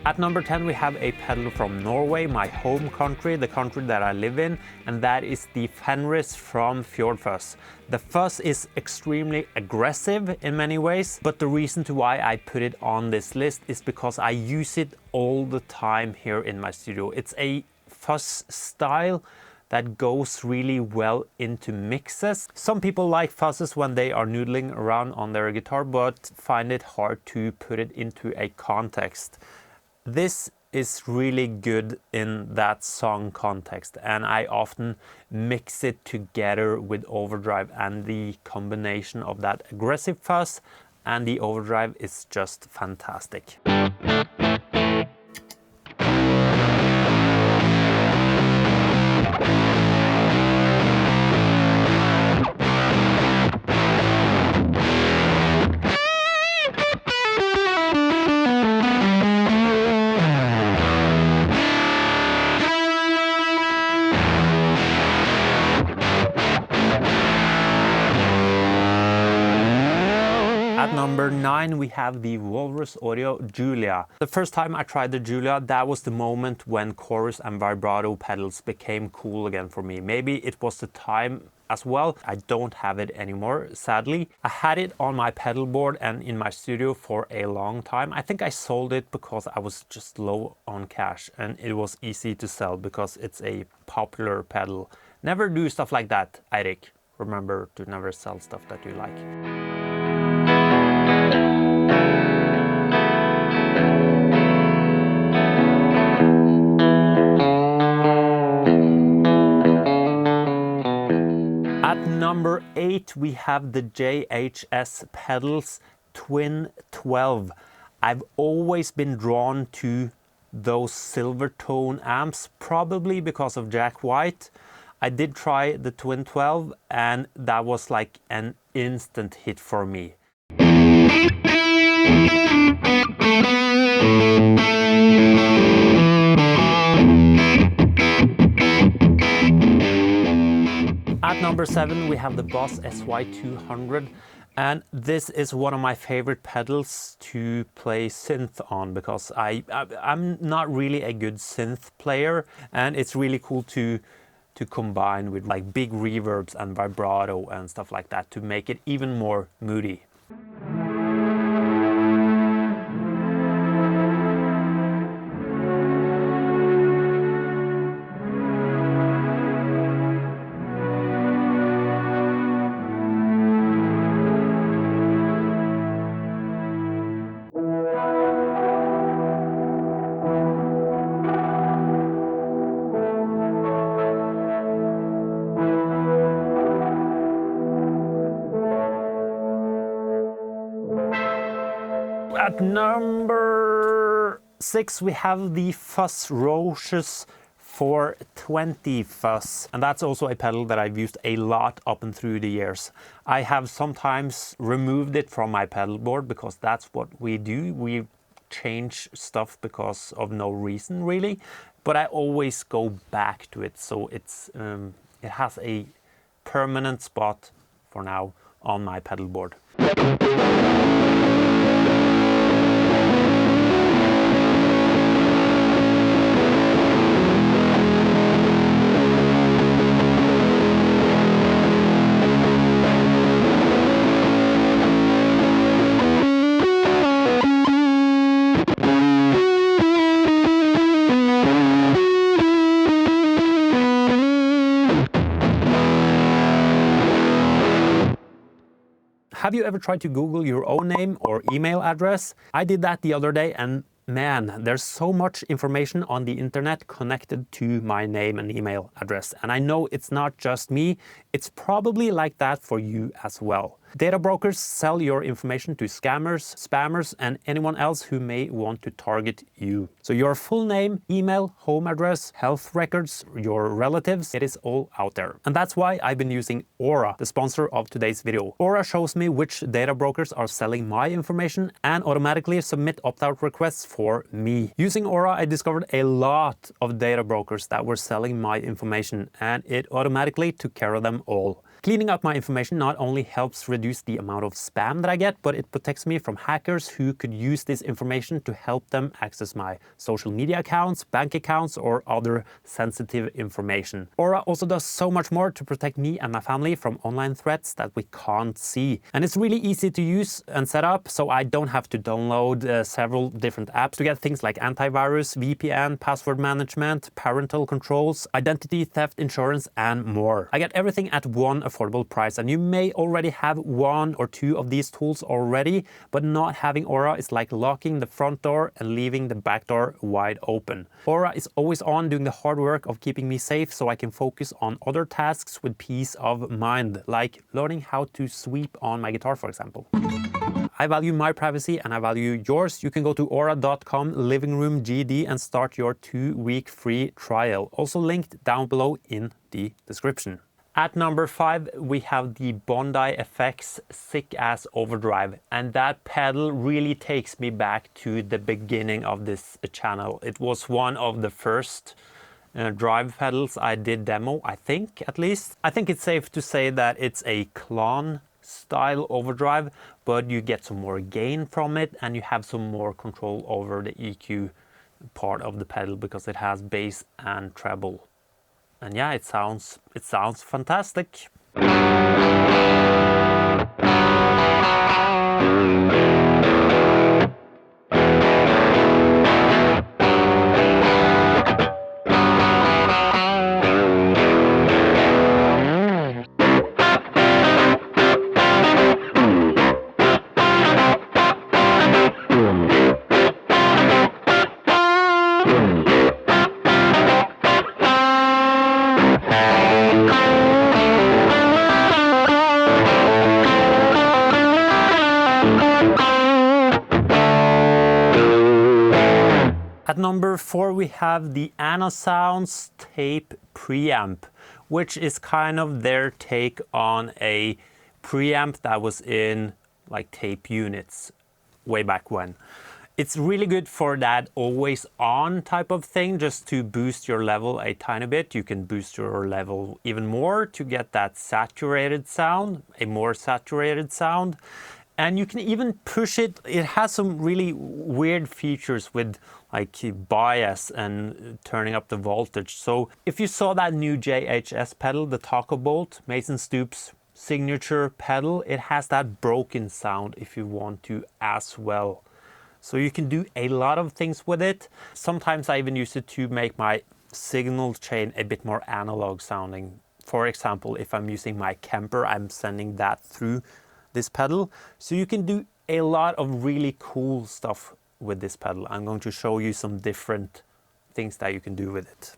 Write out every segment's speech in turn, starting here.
At number 10, we have a pedal from Norway, my home country, the country that I live in, and that is the Fenris from Fjordfuzz. The fuzz is extremely aggressive in many ways, but the reason to why I put it on this list is because I use it all the time here in my studio. It's a fuzz style that goes really well into mixes. Some people like fuzzes when they are noodling around on their guitar, but find it hard to put it into a context. This is really good in that song context, and I often mix it together with overdrive, and the combination of that aggressive fuzz and the overdrive is just fantastic. At number 9, we have the Walrus Audio Julia. The first time I tried the Julia, that was the moment when chorus and vibrato pedals became cool again for me. Maybe it was the time as well. I don't have it anymore, sadly. I had it on my pedal board and in my studio for a long time. I think I sold it because I was just low on cash and it was easy to sell because it's a popular pedal. Never do stuff like that, Eirik. Remember to never sell stuff that you like. At number 8, we have the JHS Pedals Twin 12. I've always been drawn to those Silvertone amps, probably because of Jack White. I did try the Twin 12 and that was like an instant hit for me. At number 7, we have the Boss SY200, and this is one of my favorite pedals to play synth on because I'm not really a good synth player, and it's really cool to combine with like big reverbs and vibrato and stuff like that to make it even more moody. At number 6, we have the Fuzz Roches 420 Fuzz, and that's also a pedal that I've used a lot up and through the years. I have sometimes removed it from my pedal board because that's what we do. We change stuff because of no reason really, but I always go back to it, so it has a permanent spot for now on my pedal board. Have you ever tried to Google your own name or email address? I did that the other day and man, there's so much information on the internet connected to my name and email address. And I know it's not just me, it's probably like that for you as well. Data brokers sell your information to scammers, spammers, and anyone else who may want to target you. So your full name, email, home address, health records, your relatives, it is all out there. And that's why I've been using Aura, the sponsor of today's video. Aura shows me which data brokers are selling my information and automatically submit opt-out requests for me. Using Aura, I discovered a lot of data brokers that were selling my information and it automatically took care of them all. Cleaning up my information not only helps reduce the amount of spam that I get, but it protects me from hackers who could use this information to help them access my social media accounts, bank accounts, or other sensitive information. Aura also does so much more to protect me and my family from online threats that we can't see. And it's really easy to use and set up, so I don't have to download several different apps to get things like antivirus, VPN, password management, parental controls, identity theft insurance, and more. I get everything at one affordable price, and you may already have one or two of these tools already, but not having Aura is like locking the front door and leaving the back door wide open. Aura is always on doing the hard work of keeping me safe so I can focus on other tasks with peace of mind, like learning how to sweep on my guitar, for example. I value my privacy and I value yours. You can go to aura.com livingroomgd and start your 2-week free trial. Also linked down below in the description. At number 5, we have the Bondi FX Sick Ass Overdrive, and that pedal really takes me back to the beginning of this channel. It was one of the first drive pedals I did demo, I think, at least. I think it's safe to say that it's a Klon style overdrive, but you get some more gain from it and you have some more control over the EQ part of the pedal because it has bass and treble. And yeah, it sounds fantastic. At number 4, we have the Anasounds Tape Preamp, which is kind of their take on a preamp that was in like tape units way back when. It's really good for that always on type of thing, just to boost your level a tiny bit. You can boost your level even more to get that saturated sound, a more saturated sound. And you can even push it. It has some really weird features with like bias and turning up the voltage. So if you saw that new JHS pedal, the Taco Bolt, Mason Stoops signature pedal, it has that broken sound if you want to as well. So you can do a lot of things with it. Sometimes I even use it to make my signal chain a bit more analog sounding. For example, if I'm using my Kemper, I'm sending that through this pedal. So you can do a lot of really cool stuff with this pedal. I'm going to show you some different things that you can do with it.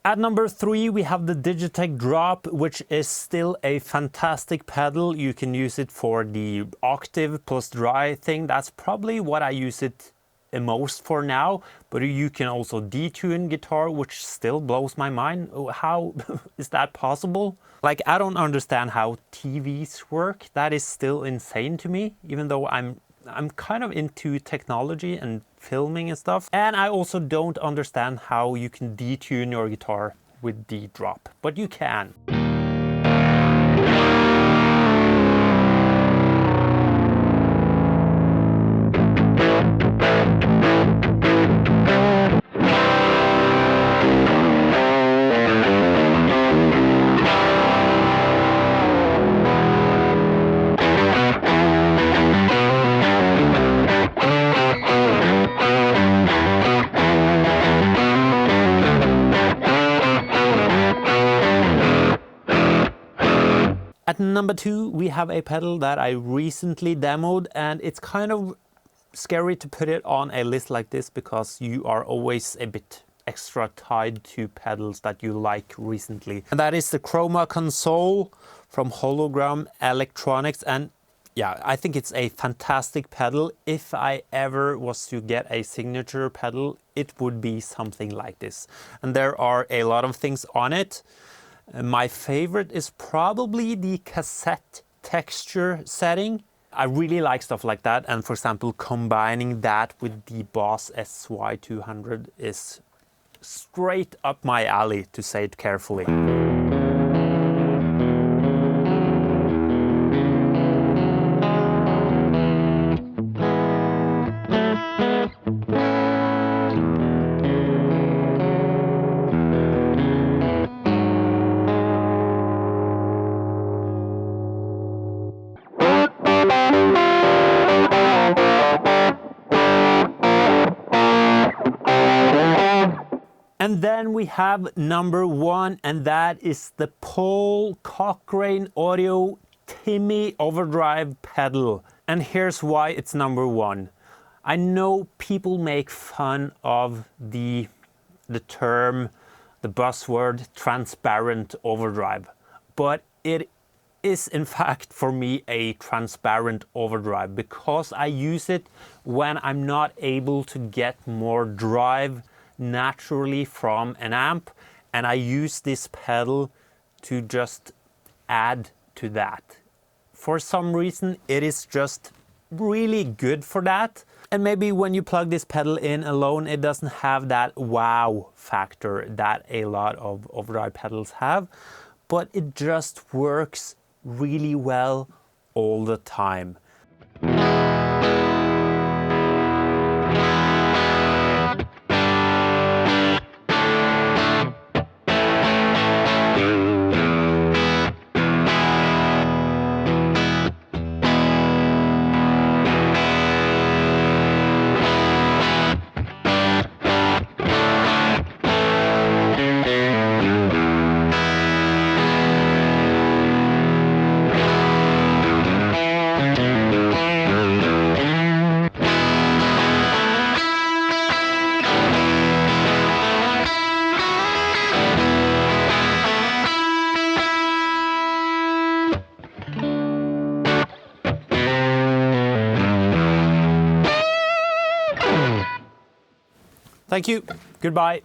At number 3, we have the Digitech Drop, which is still a fantastic pedal. You can use it for the octave plus dry thing. That's probably what I use it the most for now. But you can also detune guitar, which still blows my mind. How is that possible? Like, I don't understand how TVs work. That is still insane to me, even though I'm kind of into technology and filming and stuff. And I also don't understand how you can detune your guitar with the drop, but you can. At number 2, we have a pedal that I recently demoed, and it's kind of scary to put it on a list like this because you are always a bit extra tied to pedals that you like recently. And that is the Chroma console from Hologram Electronics. And yeah, I think it's a fantastic pedal. If I ever was to get a signature pedal, it would be something like this. And there are a lot of things on it. My favorite is probably the cassette texture setting. I really like stuff like that, and for example, combining that with the Boss SY200 is straight up my alley, to say it carefully. And then we have number one, and that is the Paul Cochrane Audio Timmy Overdrive pedal. And here's why it's number one. I know people make fun of the term, the buzzword transparent overdrive, but it is in fact for me a transparent overdrive because I use it when I'm not able to get more drive naturally from an amp, and I use this pedal to just add to that. For some reason it is just really good for that. And maybe when you plug this pedal in alone, it doesn't have that wow factor that a lot of overdrive pedals have, but it just works really well all the time. Thank you. Goodbye.